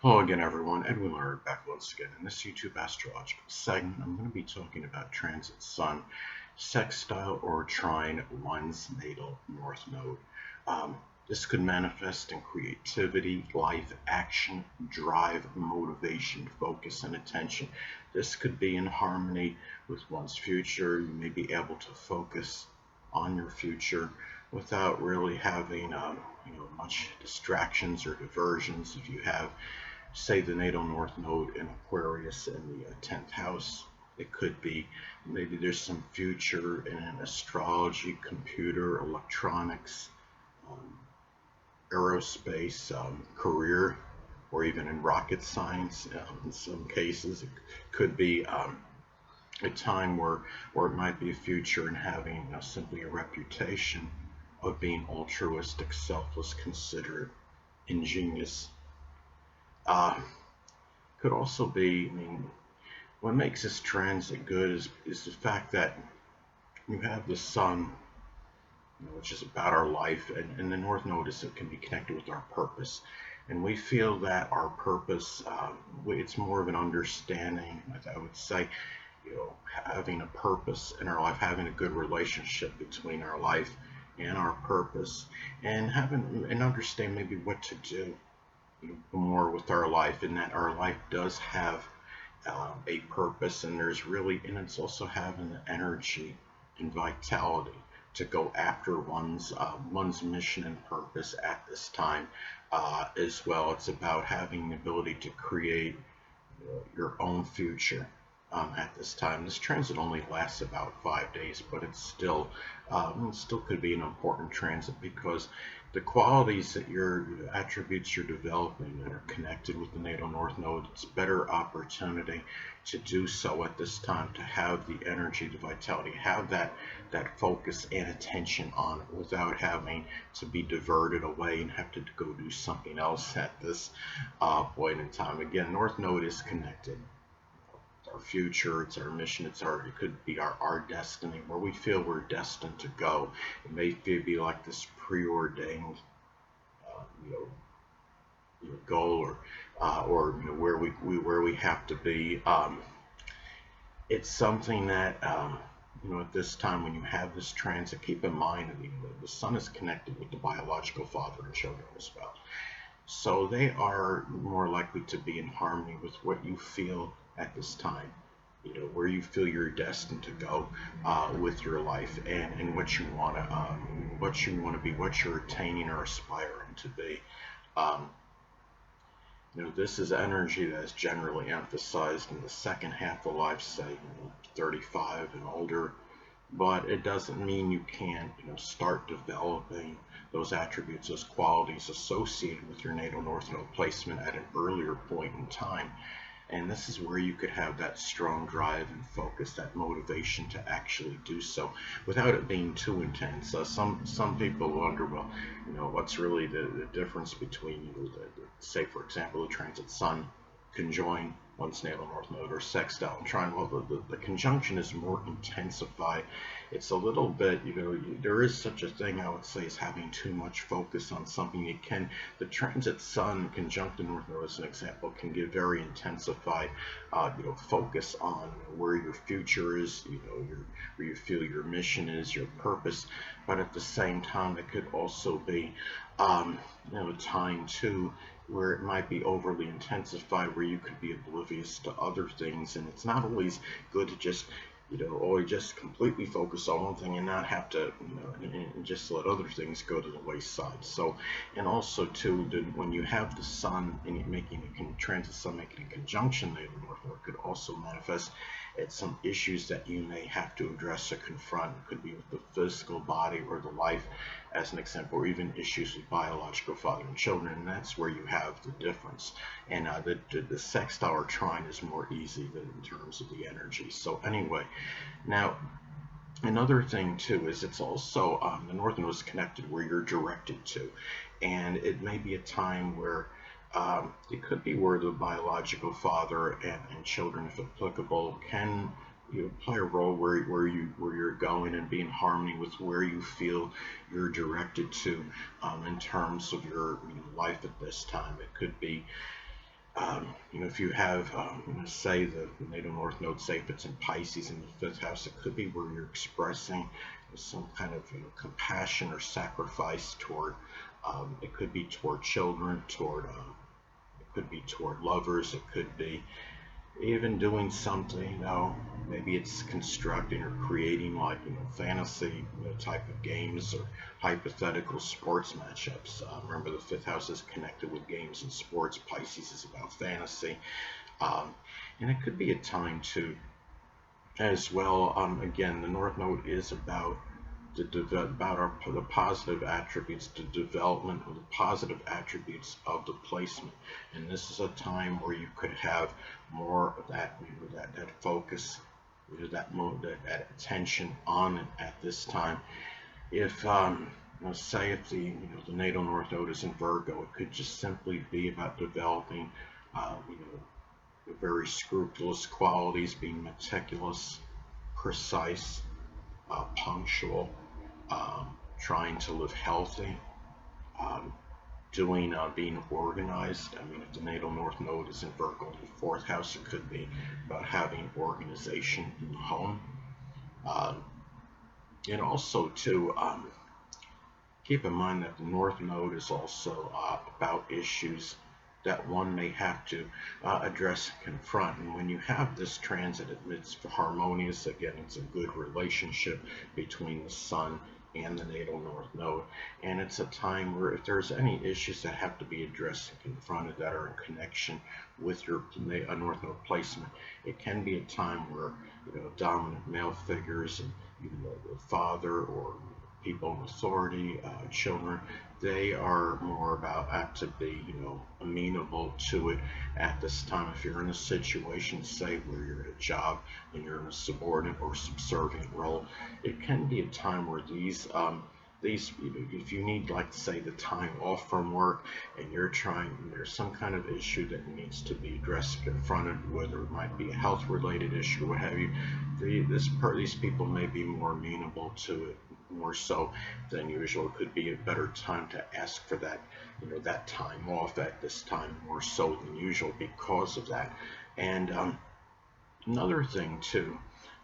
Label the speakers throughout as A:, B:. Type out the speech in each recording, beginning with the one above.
A: Hello again, everyone. Edwin Learnard back once again. In this YouTube astrological segment, I'm going to be talking about transit sun, sextile, or trine one's natal north node. This could manifest in creativity, life, action, drive, motivation, focus, and attention. This could be in harmony with one's future. You may be able to focus on your future without really having much distractions or diversions. If you have, say, the natal north node in Aquarius in the 10th house, it could be maybe there's some future in astrology, computer, electronics, um, aerospace, career, or even in rocket science. In some cases, it could be a time where it might be a future in having simply a reputation of being altruistic, selfless, considerate, ingenious. Uh, could also be, what makes this transit good is the fact that you have the sun, which is about our life, and the north node is it can be connected with our purpose. And we feel that our purpose, it's more of an understanding, I would say, having a purpose in our life, having a good relationship between our life and our purpose, and having and understand maybe what to do more with our life, and that our life does have a purpose, and it's also having the energy and vitality to go after one's mission and purpose at this time as well. It's about having the ability to create your own future at this time. This transit only lasts about 5 days, but it still could be an important transit because the qualities that the attributes you're developing that are connected with the natal north node, it's better opportunity to do so at this time, to have the energy, the vitality, have that focus and attention on it without having to be diverted away and have to go do something else at this point in time. Again, north node is connected. Our future, it's our mission, it could be our destiny, where we feel we're destined to go. It may be like this preordained goal, or where we have to be. It's something that at this time when you have this transit, keep in mind that the sun is connected with the biological father and children as well. So they are more likely to be in harmony with what you feel at this time, where you feel you're destined to go with your life, and what you want to be, what you're attaining or aspiring to be. This is energy that is generally emphasized in the second half of life, say 35 and older, but it doesn't mean you can't start developing those attributes, those qualities associated with your natal north node placement at an earlier point in time. And this is where you could have that strong drive and focus, that motivation to actually do so without it being too intense. Some people wonder, well, what's really the difference between, say, for example, the transit sun conjoin one's natal north node, or sextile and trine. Well, the conjunction is more intensified. It's a little bit, there is such a thing, I would say, as having too much focus on something. The transit sun conjunct the north node, as an example, can give very intensified, focus on where your future is, where you feel your mission is, your purpose. But at the same time, it could also be, a time too where it might be overly intensified, where you could be oblivious to other things. And it's not always good to just just completely focus on one thing and not have to and just let other things go to the wayside. So, and also too, when you have the sun and transit sun making a conjunction natal north node, could also manifest at some issues that you may have to address or confront. It could be with the physical body or the life, as an example, or even issues with biological father and children. And that's where you have the difference. And the sextile or trine is more easy than in terms of the energy. So anyway, now another thing too is it's also the north node is connected where you're directed to, and it may be a time where it could be where the biological father and children, if applicable, can play a role where you're going and be in harmony with where you feel you're directed to in terms of your life at this time. It could be If you have, say the natal north node, say if it's in Pisces in the fifth house, it could be where you're expressing some kind of compassion or sacrifice toward. It could be toward children, it could be toward lovers, it could be even doing something, maybe it's constructing or creating like, fantasy, type of games or hypothetical sports matchups. Remember, the fifth house is connected with games and sports. Pisces is about fantasy. Um, and it could be a time to, as well, again, the North Node is about the positive attributes, the development of the positive attributes of the placement. And this is a time where you could have more of that, that focus, that mode, that attention on it at this time. If say if the natal North Node is in Virgo, it could just simply be about developing, very scrupulous qualities, being meticulous, precise, punctual, trying to live healthy, um, being organized. I mean, if the natal North Node is in Virgo in the fourth house, it could be about having organization in the home. Um, and also, too, keep in mind that the North Node is also about issues that one may have to address and confront. And when you have this transit, it's harmonious. Again, it's a good relationship between the Sun and the natal North Node. And it's a time where if there's any issues that have to be addressed and confronted that are in connection with your North Node placement, it can be a time where, dominant male figures and even the father or people in authority, children, they are more about apt to be, amenable to it at this time. If you're in a situation, say, where you're at a job and you're in a subordinate or subservient role, it can be a time where these, if you need, like, say, the time off from work and there's some kind of issue that needs to be addressed, confronted, whether it might be a health-related issue or what have you, these people may be more amenable to it more so than usual. It could be a better time to ask for that, that time off at this time more so than usual because of that. And another thing too,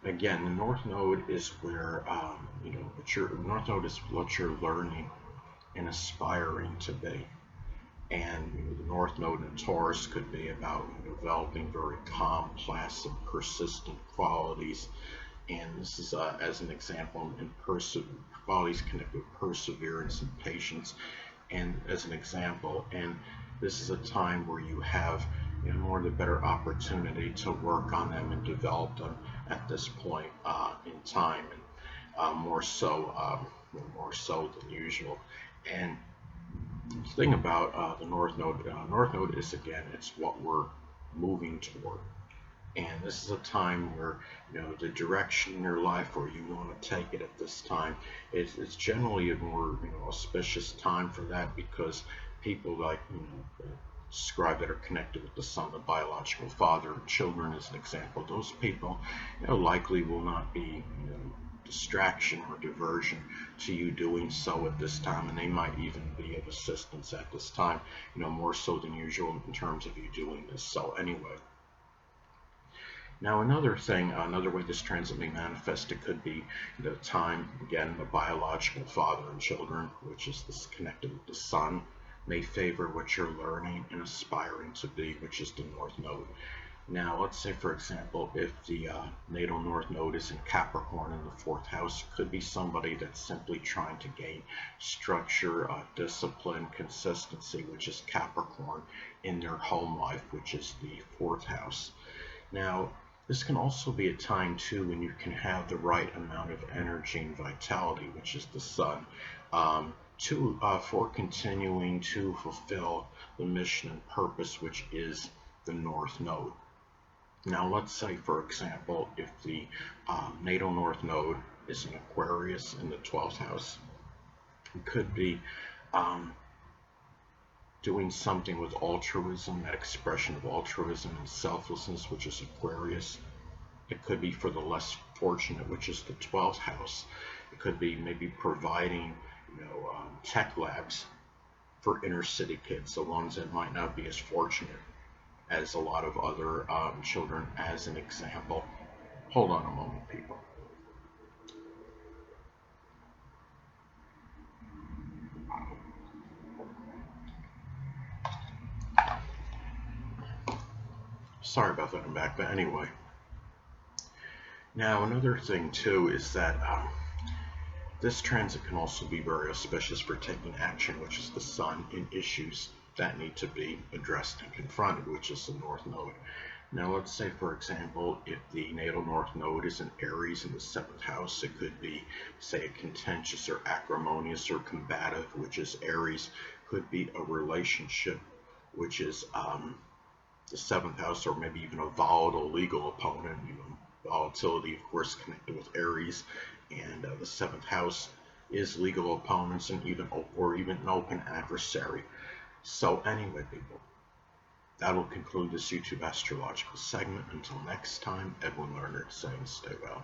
A: again, the North Node is where, North Node is what you're learning and aspiring to be. And the North Node in Taurus could be about developing very calm, placid, persistent qualities. And this is, as an example, in qualities connected with perseverance and patience, and as an example. And this is a time where you have, more of the better opportunity to work on them and develop them at this point in time, and more so than usual. And the thing about the North Node is, again, it's what we're moving toward. And this is a time where, the direction in your life where you want to take it at this time, it's generally a more, auspicious time for that, because people like, describe that are connected with the Sun, the biological father, children as an example. Those people, likely will not be, distraction or diversion to you doing so at this time, and they might even be of assistance at this time, more so than usual in terms of you doing this. So anyway. Now, another way this transit may manifest, it could be the time, again, the biological father and children, which is this connected with the Sun, may favor what you're learning and aspiring to be, which is the North Node. Now, let's say, for example, if the natal North Node is in Capricorn in the fourth house, it could be somebody that's simply trying to gain structure, discipline, consistency, which is Capricorn, in their home life, which is the fourth house. Now, this can also be a time, too, when you can have the right amount of energy and vitality, which is the Sun, for continuing to fulfill the mission and purpose, which is the North Node. Now, let's say, for example, if the natal North Node is in Aquarius in the 12th house, it could be doing something with altruism, that expression of altruism and selflessness, which is Aquarius. It could be for the less fortunate, which is the 12th house. It could be maybe providing, tech labs for inner city kids, the ones that might not be as fortunate as a lot of other children as an example. Hold on a moment, people. Sorry about that, I'm back. But anyway, now another thing too is that this transit can also be very auspicious for taking action, which is the sun, in issues that need to be addressed and confronted, which is the North Node. Now let's say, for example, if the natal North Node is in Aries in the 7th house, it could be, say, a contentious or acrimonious or combative, which is Aries. Could be a relationship, which is the 7th house, or maybe even a volatile legal opponent. Volatility, of course, connected with Aries, and the 7th house is legal opponents and even an open adversary. So anyway, people, that'll conclude this YouTube astrological segment. Until next time, Edwin Learnard saying stay well.